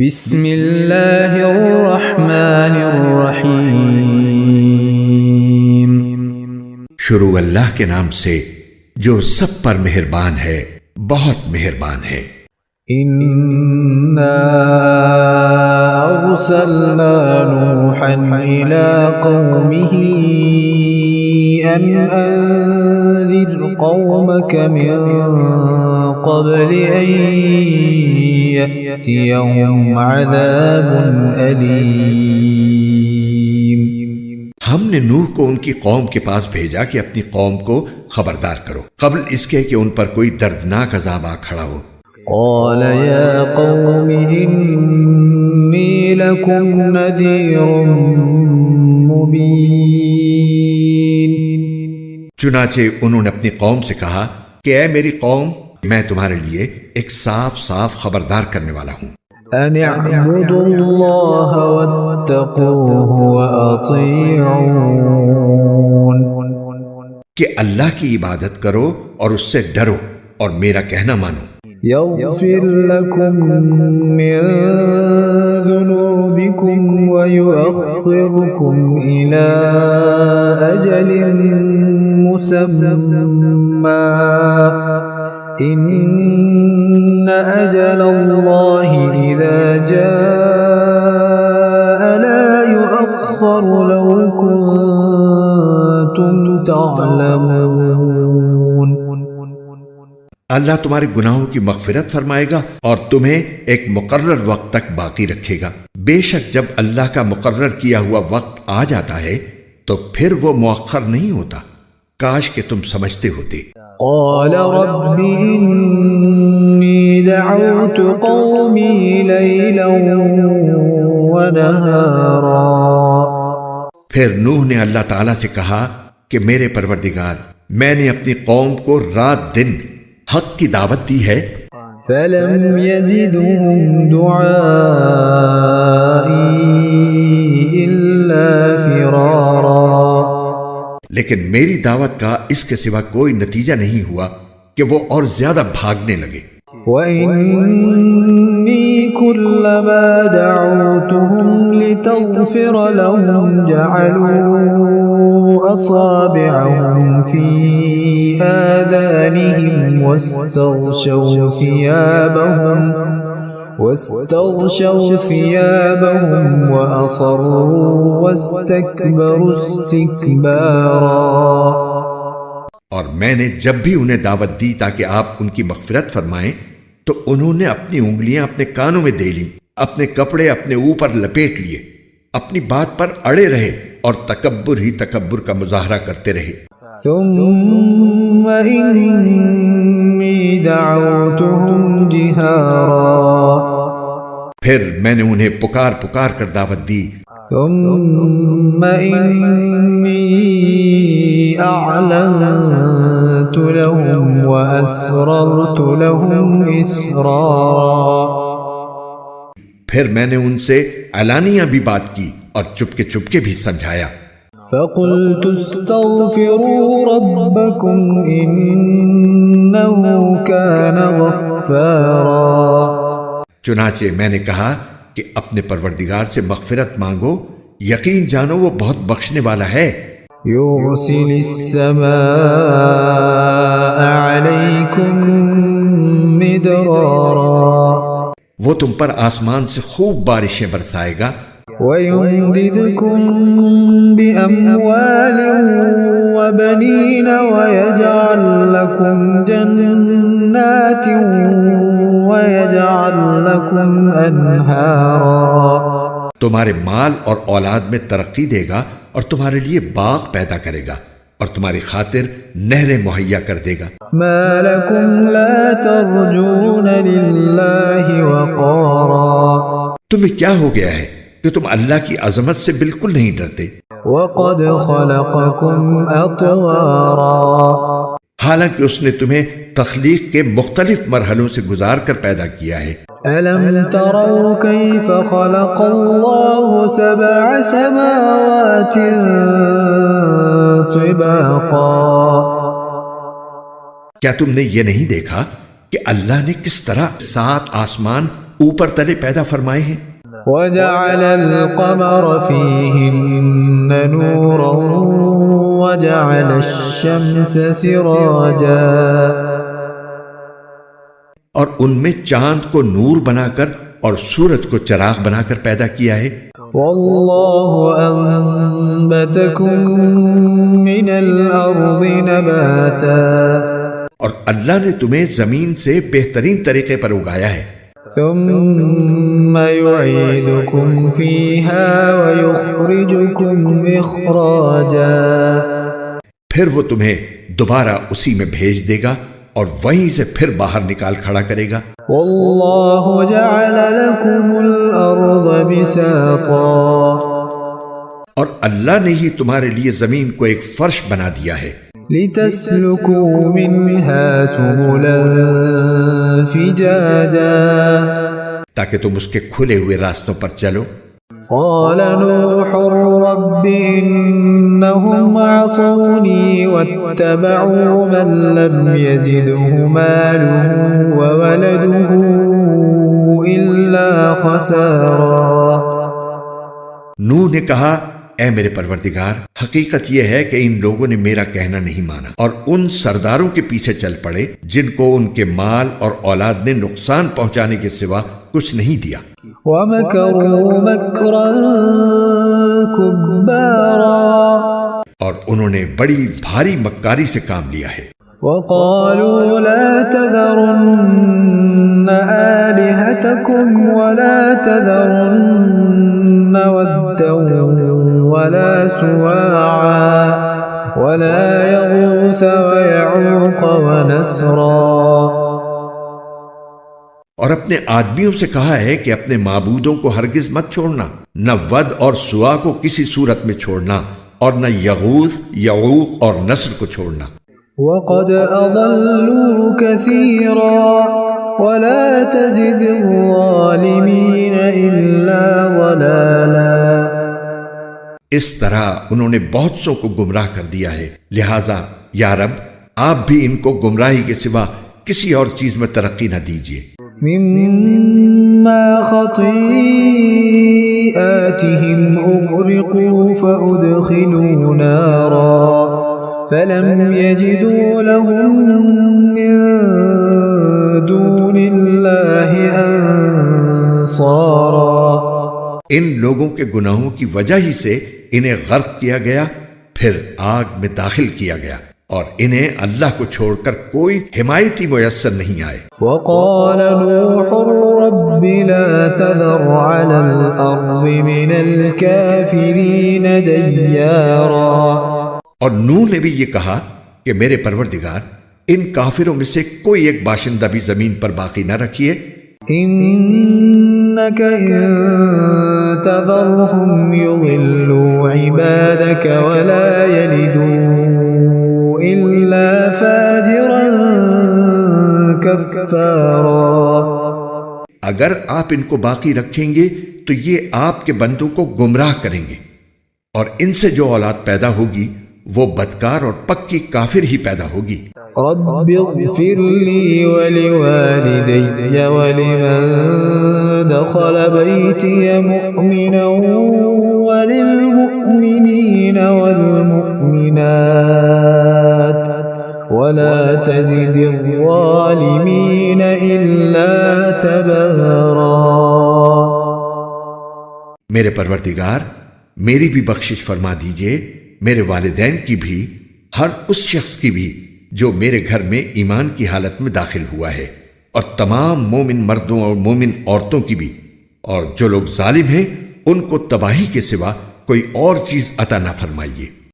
بسم اللہ الرحمن الرحیم۔ شروع اللہ کے نام سے جو سب پر مہربان ہے، بہت مہربان ہے۔ اِنَّا أَرْسَلْنَا نُوحًا إِلَىٰ قَوْمِهِ أَنْ أَنذِرْ قَوْمَكَ مِن قَبْلِ أَن يَأْتِيَهُمْ عَذَابٌ أَلِيمٌ۔ ہم نے نوح کو ان کی قوم کے پاس بھیجا کہ اپنی قوم کو خبردار کرو قبل اس کے کہ ان پر کوئی دردناک عذاب آ کھڑا ہو۔ قال يا قوم إني لكم نذير مبين۔ چنانچہ انہوں نے اپنی قوم سے کہا کہ اے میری قوم، میں تمہارے لیے ایک صاف صاف خبردار کرنے والا ہوں۔ أن اعبدوا الله واتقوه وأطيعون۔ کہ اللہ کی عبادت کرو اور اس سے ڈرو اور میرا کہنا مانو۔ يغفر لكم من ذنوبكم ويؤخركم إلى أجل مسمى إن أجل الله إذا جاء لا يؤخر لو كنتم تعلمون۔ اللہ تمہارے گناہوں کی مغفرت فرمائے گا اور تمہیں ایک مقرر وقت تک باقی رکھے گا۔ بے شک جب اللہ کا مقرر کیا ہوا وقت آ جاتا ہے تو پھر وہ مؤخر نہیں ہوتا۔ کاش کہ تم سمجھتے ہوتے۔ قال رب إني دعوت قومي ليلا ونهارا۔ پھر نوح نے اللہ تعالیٰ سے کہا کہ میرے پروردگار، میں نے اپنی قوم کو رات دن حق کی دعوت دی ہے، فلم يزدهم دعائي إلا فرارا۔ لیکن میری دعوت کا اس کے سوا کوئی نتیجہ نہیں ہوا کہ وہ اور زیادہ بھاگنے لگے۔ وَإِنِّي كُلَّمَا دَعَوْتُهُمْ لِتَغْفِرَ لَهُمْ جَعَلُوا أَصَابِعَهُمْ فِي آذَانِهِمْ واستغشوا ثيابهم وأصروا واستكبروا استكبارا۔ اور میں نے جب بھی انہیں دعوت دی تاکہ آپ ان کی مغفرت فرمائیں تو انہوں نے اپنی انگلیاں اپنے کانوں میں دے لیں، اپنے کپڑے اپنے اوپر لپیٹ لیے، اپنی بات پر اڑے رہے اور تکبر ہی تکبر کا مظاہرہ کرتے رہے۔ ثم إني دعوتهم جهارا۔ پھر میں نے انہیں پکار پکار کر دعوت دی۔ ثم إني أعلنت لهم وأسررت لهم إسرارا۔ پھر میں نے ان سے علانیہ بھی بات کی اور چپکے چپکے بھی سمجھایا۔ فقلت استغفروا ربكم إنه كان غفارا۔ چنانچہ میں نے کہا کہ اپنے پروردگار سے مغفرت مانگو، یقین جانو وہ بہت بخشنے والا ہے۔ يرسل السماء عليكم مدرارا۔ وہ تم پر آسمان سے خوب بارشیں برسائے گا، ويمددكم بأموال وبنين ويجعل لكم جنات ويجعل لكم أنهارا۔ تمہارے مال اور اولاد میں ترقی دے گا اور تمہارے لیے باغ پیدا کرے گا اور تمہاری خاطر نہریں مہیا کر دے گا۔ ما لكم لا ترجون لله وقارا۔ تمہیں کیا ہو گیا ہے کہ تم اللہ کی عظمت سے بالکل نہیں ڈرتے، وقد خلقكم أطوارا۔ حالانکہ اس نے تمہیں تخلیق کے مختلف مرحلوں سے گزار کر پیدا کیا ہے۔ ألم تروا كيف خلق الله سبع سماوات طباقا۔ کیا تم نے یہ نہیں دیکھا کہ اللہ نے کس طرح 7 آسمان اوپر تلے پیدا فرمائے ہیں۔ وجعل القمر فيهن نورا وجعل الشمس سراجا، اور ان میں چاند کو نور بنا کر اور سورج کو چراغ بنا کر پیدا کیا ہے۔ والله أنبتكم من الأرض نباتا، اور اللہ نے تمہیں زمین سے بہترین طریقے پر اگایا ہے۔ ثم يعيدكم فيها ويخرجكم إخراجا، پھر وہ تمہیں دوبارہ اسی میں بھیج دے گا اور وہیں سے پھر باہر نکال کھڑا کرے گا۔ والله جعل لكم الأرض بساطا، اور اللہ نے ہی تمہارے لیے زمین کو ایک فرش بنا دیا ہے، لتسلكوا منها سبلا فجاجا، تاکہ تم اس کے کھلے ہوئے راستوں پر چلو۔ قال نوح رب إنهم عصوني واتبعوا من لم يزده ماله وولده إلا خسارا۔ نوح نے کہا اے میرے پروردگار، حقیقت یہ ہے کہ ان لوگوں نے میرا کہنا نہیں مانا اور ان سرداروں کے پیچھے چل پڑے جن کو ان کے مال اور اولاد نے نقصان پہنچانے کے سوا کچھ نہیں دیا۔ وَمَكَرُوا مَكْرًا كُبَّارًا، اور انہوں نے بڑی بھاری مکاری سے کام لیا ہے۔ وَقَالُوا لَا تَذَرُنَّ آلِهَتَكُمْ وَلَا تَذَرُنَّ وَدًّا وَلَا سُوَاعًا وَلَا يَغُوثَ وَيَعُوقَ وَنَسْرًا، اور اپنے آدمیوں سے کہا ہے کہ اپنے معبودوں کو ہرگز مت چھوڑنا، نہ ود اور سوا کو کسی صورت میں چھوڑنا، اور نہ یغوث، یعوق اور نصر کو چھوڑنا۔ وَقَدْ أَضَلُّوا كَثِيرًا وَلَا تَزِدِ الظَّالِمِينَ إِلَّا ضَلَالًا، اس طرح انہوں نے بہت سو کو گمراہ کر دیا ہے، لہٰذا یا رب آپ بھی ان کو گمراہی کے سوا کسی اور چیز میں ترقی نہ دیجیے۔ مِمَّا خَطِيئَاتِهِمْ أُغْرِقُوا فَأُدْخِلُوا نَارًا فَلَمْ يَجِدُوا لَهُم مِّن دُونِ اللَّهِ أَنصَارًا، ان لوگوں کے گناہوں کی وجہ ہی سے انہیں غرق کیا گیا، پھر آگ میں داخل کیا گیا، اور انہیں اللہ کو چھوڑ کر کوئی حمایتی میسر نہیں آئے۔ وقال نوح رب لا تذر على الأرض من الكافرين ديارا، اور نوح نے بھی یہ کہا کہ میرے پروردگار ان کافروں میں سے کوئی ایک باشندہ بھی زمین پر باقی نہ رکھیے۔ إنك إن تذرهم يضلوا عبادك ولا يلدوا إلا فاجرا كفارا، اگر آپ ان کو باقی رکھیں گے تو یہ آپ کے بندوں کو گمراہ کریں گے، اور ان سے جو اولاد پیدا ہوگی وہ بدکار اور پکی کافر ہی پیدا ہوگی۔ رب اغفر لي ولوالدي ولمن دخل بيتي مؤمنا وللمؤمنين والمؤمنات ولا تزد الظالمين إلا تبارا۔ میرے پروردگار میری بھی بخشش فرما دیجئے، میرے والدین کی بھی، ہر اس شخص کی بھی جو میرے گھر میں ایمان کی حالت میں داخل ہوا ہے، اور تمام مومن مردوں اور مومن عورتوں کی بھی، اور جو لوگ ظالم ہیں ان کو تباہی کے سوا کوئی اور چیز عطا نہ فرمائیے۔